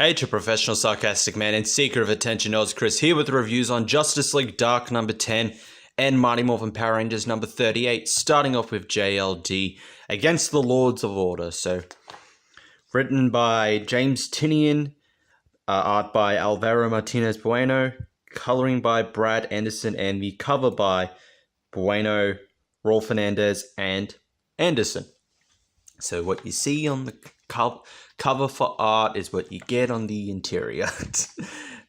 Hey to professional sarcastic man and seeker of attention, Oz Chris here with reviews on Justice League Dark number 10 and Mighty Morphin Power Rangers number 38, starting off with JLD Against the Lords of Order. So, written by James Tinian, art by Alvaro Martinez Bueno, coloring by Brad Anderson, and the cover by Bueno, Raul Fernandez, and Anderson. So what you see on the cover for art is what you get on the interior,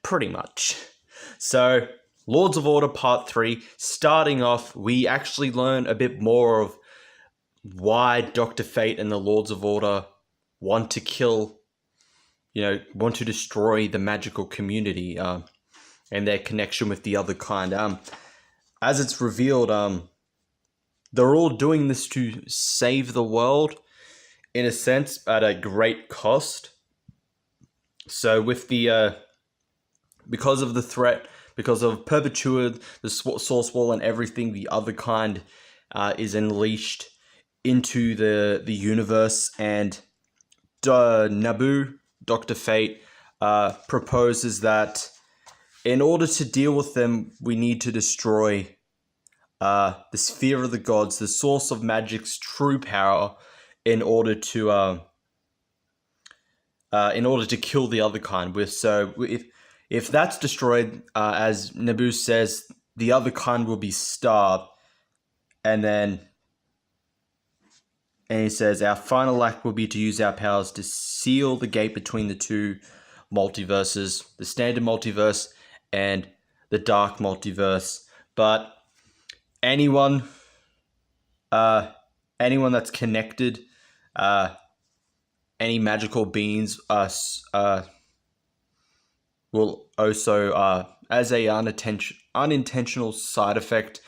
pretty much. So, Lords of Order Part 3, starting off, we actually learn a bit more of why Dr. Fate and the Lords of Order want to kill, want to destroy the magical community, and their connection with the other kind. As it's revealed, they're all doing this to save the world, in a sense, at a great cost. So with the, because of the threat, because of Perpetua, the Source Wall, and everything, the other kind is unleashed into the universe, and Nabu, Dr. Fate, proposes that in order to deal with them, we need to destroy the sphere of the gods, the source of magic's true power, in order to kill the other kind. So if that's destroyed, as Nabu says, the other kind will be starved, and he says our final act will be to use our powers to seal the gate between the two multiverses, the standard multiverse and the dark multiverse. But anyone that's connected, any magical beings will also, as a unintentional side effect,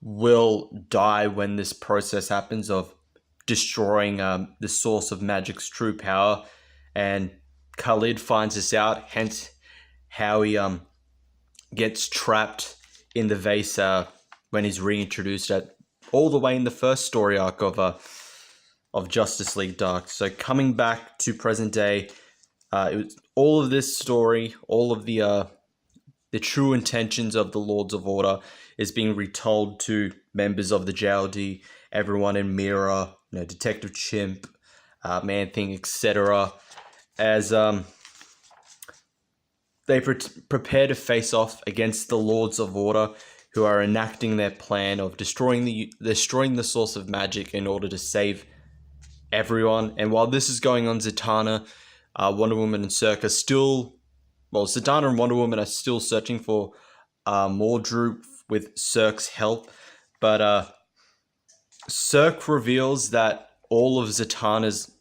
will die when this process happens of destroying the source of magic's true power. And Khalid finds this out, hence how he gets trapped in the vase when he's reintroduced all the way in the first story arc of Justice League Dark. So coming back to present day, it was all of this story, all of the true intentions of the Lords of Order is being retold to members of the JLD, everyone in Mira, Detective Chimp, Man-Thing, etc., as they prepare to face off against the Lords of Order, who are enacting their plan of destroying the source of magic in order to save everyone. And while this is going on, Zatanna, Wonder Woman, and Cirque are still... Well, Zatanna and Wonder Woman are still searching for Mordru with Cirque's help. But Cirque reveals that all of Zatanna's,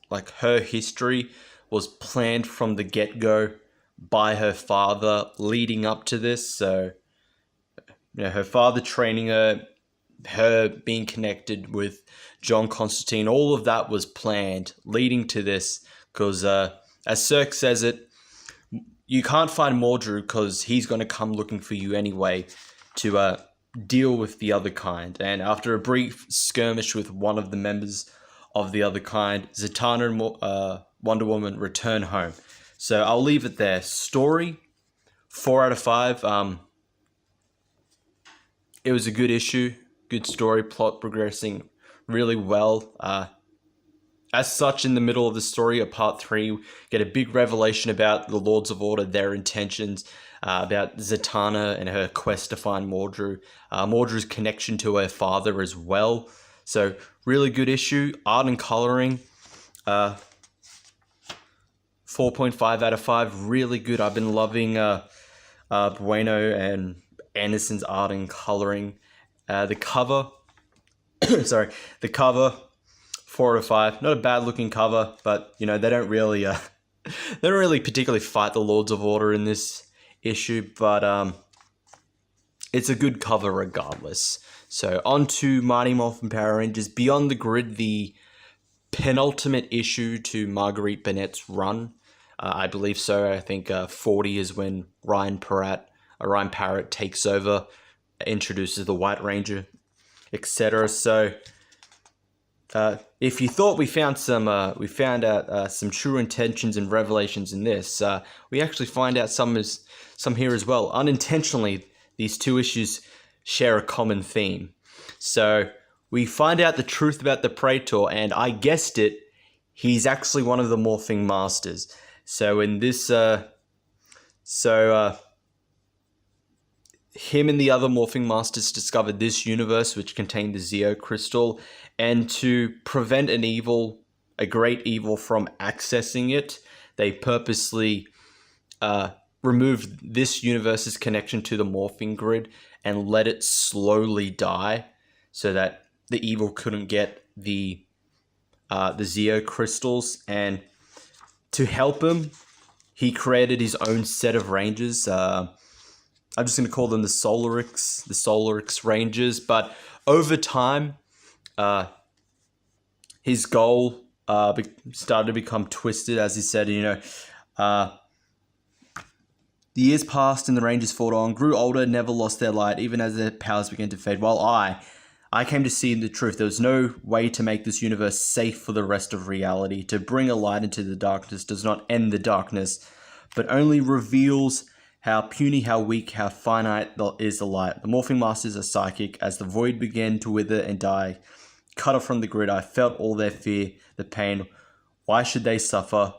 her history was planned from the get-go by her father leading up to this. So, her father training her being connected with John Constantine, all of that was planned leading to this, because as Cirque says it, you can't find Mordru because he's going to come looking for you anyway to deal with the other kind. And after a brief skirmish with one of the members of the other kind, Zatanna and Wonder Woman return home. So I'll leave it there. Story, 4 out of 5. It was a good issue, good story, plot progressing really well. As such, in the middle of the story of Part 3, we get a big revelation about the Lords of Order, their intentions, about Zatanna and her quest to find Mordru, Mordru's connection to her father as well. So, really good issue. Art and coloring, 4.5 out of 5. Really good. I've been loving Bueno and Anderson's art and coloring. The cover, the cover, 4 out of 5. Not a bad looking cover, but they don't really particularly fight the Lords of Order in this issue, but it's a good cover regardless. So on to Mighty Morphin Power Rangers Beyond the Grid, the penultimate issue to Marguerite Bennett's run. I believe so. I think 40 is when Ryan Parrott takes over, introduces the White Ranger, etc. So if you thought we found out some true intentions and revelations in this, we actually find out some here as well. Unintentionally, these two issues share a common theme. So we find out the truth about the Praetor, and I guessed it, he's actually one of the Morphing Masters. So in this, him and the other Morphing Masters discovered this universe which contained the Zeo Crystal, and to prevent a great evil from accessing it, they purposely removed this universe's connection to the morphing grid and let it slowly die so that the evil couldn't get the Zeo crystals. And to help him, he created his own set of rangers. I'm just going to call them the Solarix Rangers. But over time, his goal started to become twisted, as he said, the years passed and the Rangers fought on, grew older, never lost their light, even as their powers began to fade. While I came to see the truth. There was no way to make this universe safe for the rest of reality. To bring a light into the darkness does not end the darkness, but only reveals how puny, how weak, how finite is the light. The Morphing Masters are psychic. As the void began to wither and die, cut off from the grid, I felt all their fear, the pain. Why should they suffer?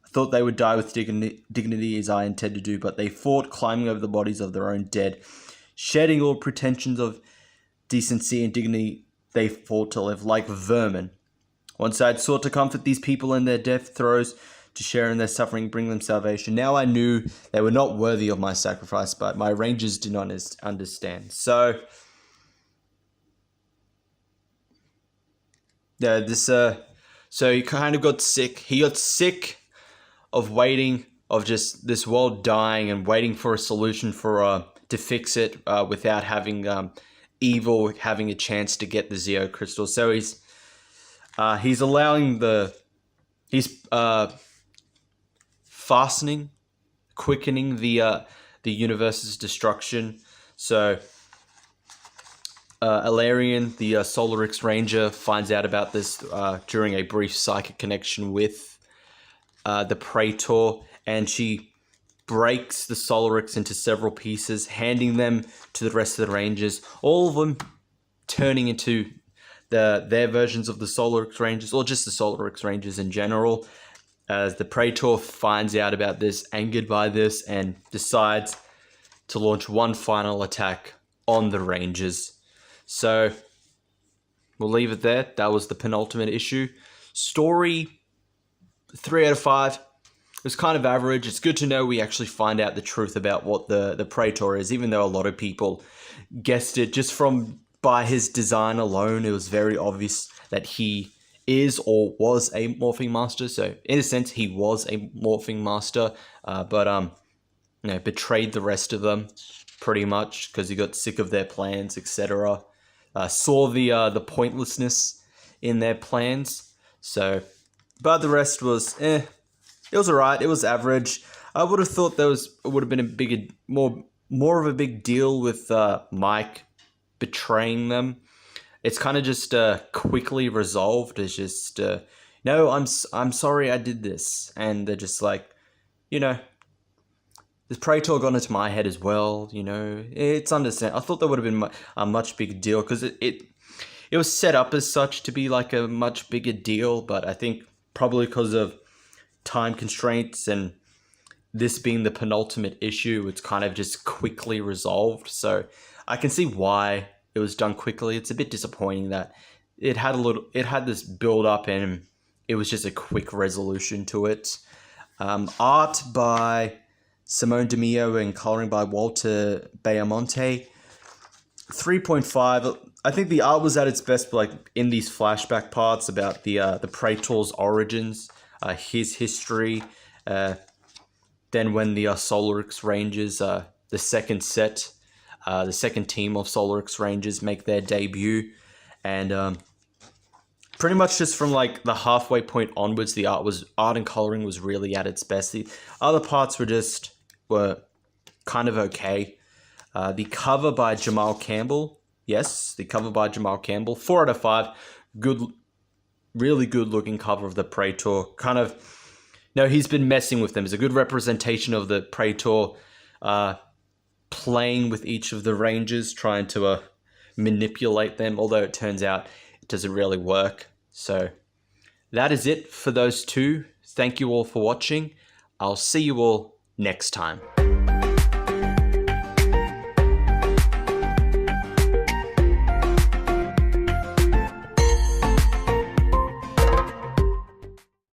I thought they would die with dignity as I intended to do, but they fought, climbing over the bodies of their own dead. Shedding all pretensions of decency and dignity, they fought to live like vermin. Once I had sought to comfort these people in their death throes, to share in their suffering, bring them salvation. Now I knew they were not worthy of my sacrifice, but my rangers did not understand. So, yeah, so he kind of got sick. He got sick of waiting, of just this world dying and waiting for a solution to fix it without having evil having a chance to get the Zeo crystal. So he's quickening the universe's destruction. So Alarian, the Solarix Ranger, finds out about this during a brief psychic connection with the Praetor, and she breaks the Solarix into several pieces, handing them to the rest of the Rangers, all of them turning into their versions of the Solarix Rangers, or just the Solarix Rangers in general. As the Praetor finds out about this, angered by this, and decides to launch one final attack on the Rangers. So, we'll leave it there. That was the penultimate issue. Story, 3 out of 5. It was kind of average. It's good to know we actually find out the truth about what the Praetor is, even though a lot of people guessed it. Just by his design alone, it was very obvious that he is or was a Morphing Master. So in a sense, he was a Morphing Master, but betrayed the rest of them pretty much because he got sick of their plans, etc. Saw the pointlessness in their plans. So, but the rest was It was alright. It was average. I would have thought it would have been more of a big deal with Mike betraying them. It's kind of just quickly resolved. It's just no, I'm sorry I did this, and they're just like, the Praetor got into my head as well. It's understandable. I thought that would have been a much bigger deal because it was set up as such to be like a much bigger deal, but I think probably because of time constraints and this being the penultimate issue, it's kind of just quickly resolved. So I can see why it was done quickly. It's a bit disappointing that it had this build up and it was just a quick resolution to it. Art by Simone Demio and coloring by Walter Bayamonte. 3.5. I think the art was at its best, like in these flashback parts about the Praetor's origins, his history. Then when the Solarix Rangers, the second set, the second team of Solarix Rangers make their debut, and pretty much just from like the halfway point onwards, the art and coloring was really at its best. The other parts were kind of okay. The cover by Jamal Campbell, yes, the cover by Jamal Campbell, 4 out of 5. really good looking cover of the Praetor. Kind of, no, he's been messing with them. It's a good representation of the Praetor playing with each of the Rangers, trying to manipulate them, although it turns out it doesn't really work. So that is it for those two. Thank you all for watching. I'll see you all next time.